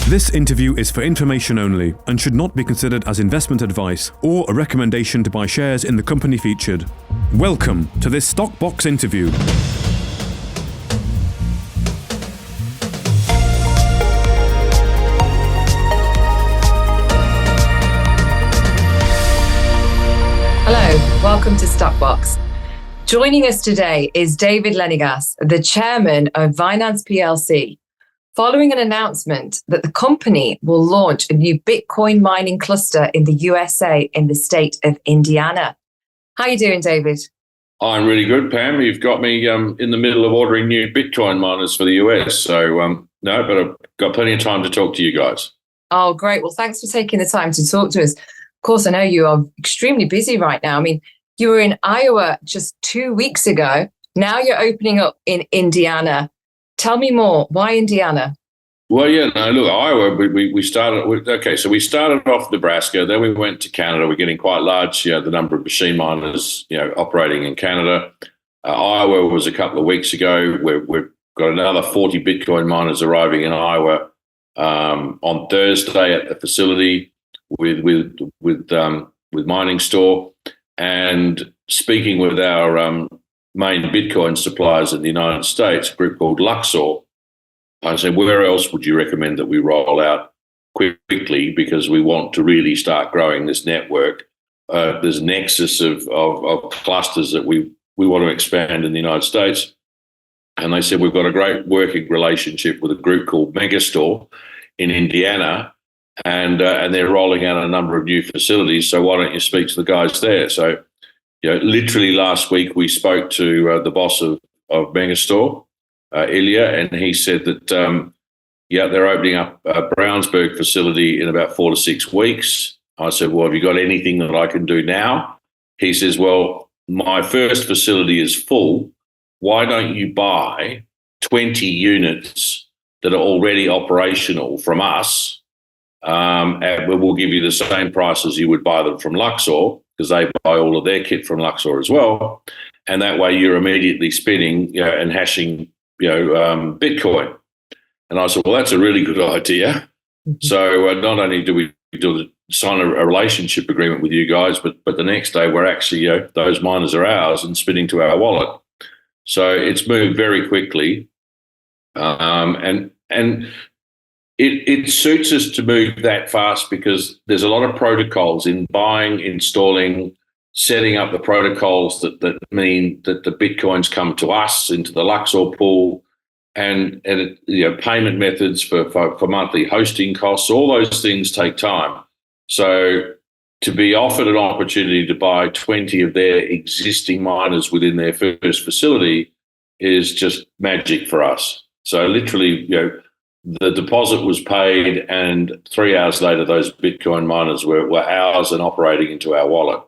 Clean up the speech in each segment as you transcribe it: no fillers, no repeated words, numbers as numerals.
This interview is for information only and should not be considered as investment advice or a recommendation to buy shares in the company featured. Welcome to this Stock Box interview. Hello, welcome to Stock Box. Joining us today is David Lenegas, the chairman of Vinanz PLC, following an announcement that the company will launch a new Bitcoin mining cluster in the USA in the state of Indiana. How are you doing, David? I'm really good, Pam. You've got me in the middle of ordering new Bitcoin miners for the US. So, no, but I've got plenty of time to talk to you guys. Oh, great. Well, thanks for taking the time to talk to us. Of course, I know you are extremely busy right now. I mean, you were in Iowa just 2 weeks ago. Now you're opening up in Indiana. Tell me more. Why Indiana? Well, yeah, no, look, Iowa, we started, so we started off Nebraska, then we went to Canada. We're getting quite large, the number of machine miners, operating in Canada. Iowa was a couple of weeks ago. We've got another 40 Bitcoin miners arriving in Iowa on Thursday at the facility with Mining Store, and speaking with our main Bitcoin suppliers in the United States, a group called Luxor. I said, where else would you recommend that we roll out quickly, because we want to really start growing this network. There's a nexus of clusters that we want to expand in the United States. And they said, we've got a great working relationship with a group called Megastore in Indiana, and they're rolling out a number of new facilities. So why don't you speak to the guys there? So, literally last week we spoke to the boss of Megastore, Ilya, and he said that, they're opening up a Brownsburg facility in about 4 to 6 weeks. I said, well, have you got anything that I can do now? He says, well, my first facility is full. Why don't you buy 20 units that are already operational from us? And we'll give you the same price as you would buy them from Luxor, because they buy all of their kit from Luxor as well. And that way you're immediately spinning, and hashing, Bitcoin. And I said, well, that's a really good idea. Mm-hmm. So not only do we sign a relationship agreement with you guys, but the next day we're actually, those miners are ours and spinning to our wallet. So it's moved very quickly. And it suits us to move that fast because there's a lot of protocols in buying, installing, setting up the protocols that mean that the Bitcoins come to us into the Luxor pool, and payment methods for monthly hosting costs. All those things take time. So to be offered an opportunity to buy 20 of their existing miners within their first facility is just magic for us. So literally, the deposit was paid, and 3 hours later, those Bitcoin miners were ours and operating into our wallet.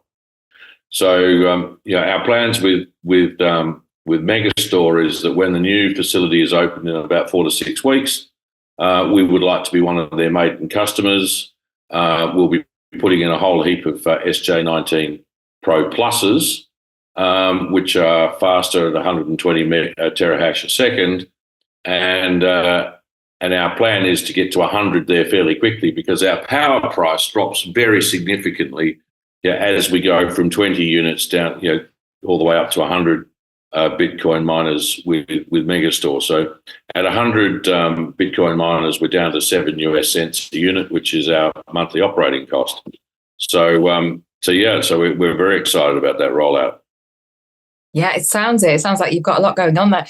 So, our plans with Megastore is that when the new facility is open in about 4 to 6 weeks, we would like to be one of their maiden customers. We'll be putting in a whole heap of SJ19 Pro Pluses, which are faster at 120 terahash a second, and our plan is to get to 100 there fairly quickly, because our power price drops very significantly as we go from 20 units down, all the way up to 100 Bitcoin miners with Megastore. So at 100 Bitcoin miners, we're down to 7 US cents a unit, which is our monthly operating cost. So we're very excited about that rollout. Yeah, it sounds like you've got a lot going on there.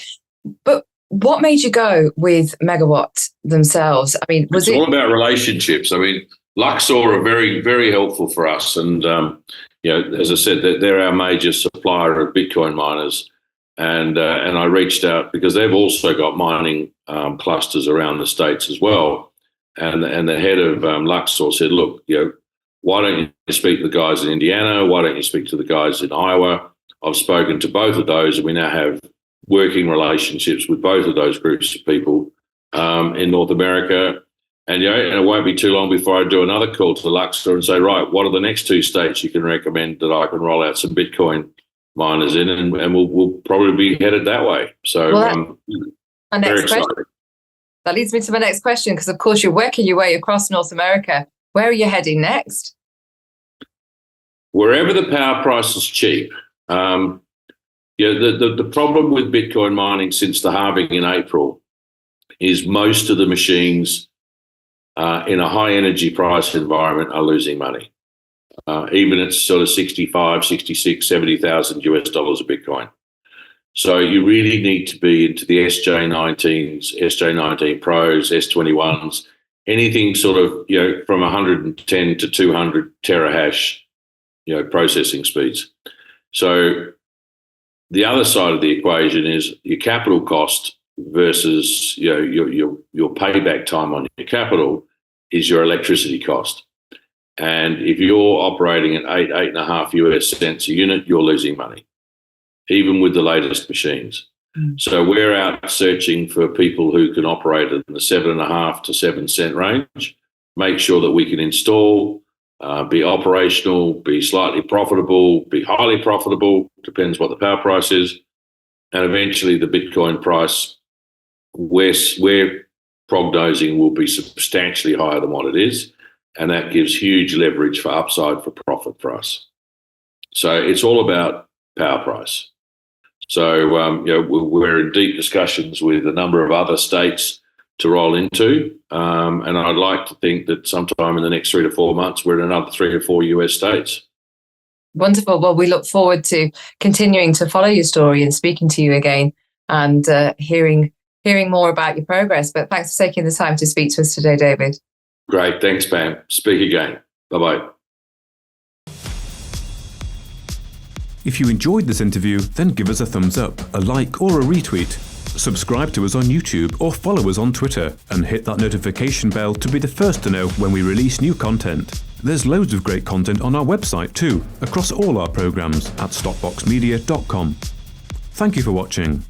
But what made you go with Megawatt themselves? I mean, it's all about relationships. I mean, Luxor are very, very helpful for us. And, as I said, they're our major supplier of Bitcoin miners. And I reached out because they've also got mining clusters around the States as well. And the head of Luxor said, look, why don't you speak to the guys in Indiana? Why don't you speak to the guys in Iowa? I've spoken to both of those, and we now have working relationships with both of those groups of people in North America. And it won't be too long before I do another call to Luxor and say, right, what are the next 2 states you can recommend that I can roll out some Bitcoin miners in? And we'll probably be headed that way. So my next question. that leads me to my next question, because of course you're working your way across North America. Where are you heading next? Wherever the power price is cheap. The problem with Bitcoin mining since the halving in April is most of the machines in a high energy price environment are losing money. Even at sort of 65, 66, 70,000 US dollars a Bitcoin. So you really need to be into the SJ19s, SJ19 Pros, S21s, anything sort of, from 110 to 200 terahash, processing speeds. So the other side of the equation is your capital cost versus your payback time on your capital is your electricity cost. And if you're operating at 8.5 US cents a unit, you're losing money, even with the latest machines. So we're out searching for people who can operate in the 7.5 to 7 cent range, make sure that we can install, be operational, be slightly profitable, be highly profitable, depends what the power price is. And eventually the Bitcoin price, we're prognosing, will be substantially higher than what it is. And that gives huge leverage for upside for profit for us. So it's all about power price. So, we're in deep discussions with a number of other states to roll into. And I'd like to think that sometime in the next 3 to 4 months, we're in another 3 or 4 US states. Wonderful. Well, we look forward to continuing to follow your story and speaking to you again and hearing more about your progress. But thanks for taking the time to speak to us today, David. Great. Thanks, Pam. Speak again. Bye-bye. If you enjoyed this interview, then give us a thumbs up, a like or a retweet. Subscribe to us on YouTube or follow us on Twitter and hit that notification bell to be the first to know when we release new content. There's loads of great content on our website too, across all our programs at stockboxmedia.com. Thank you for watching.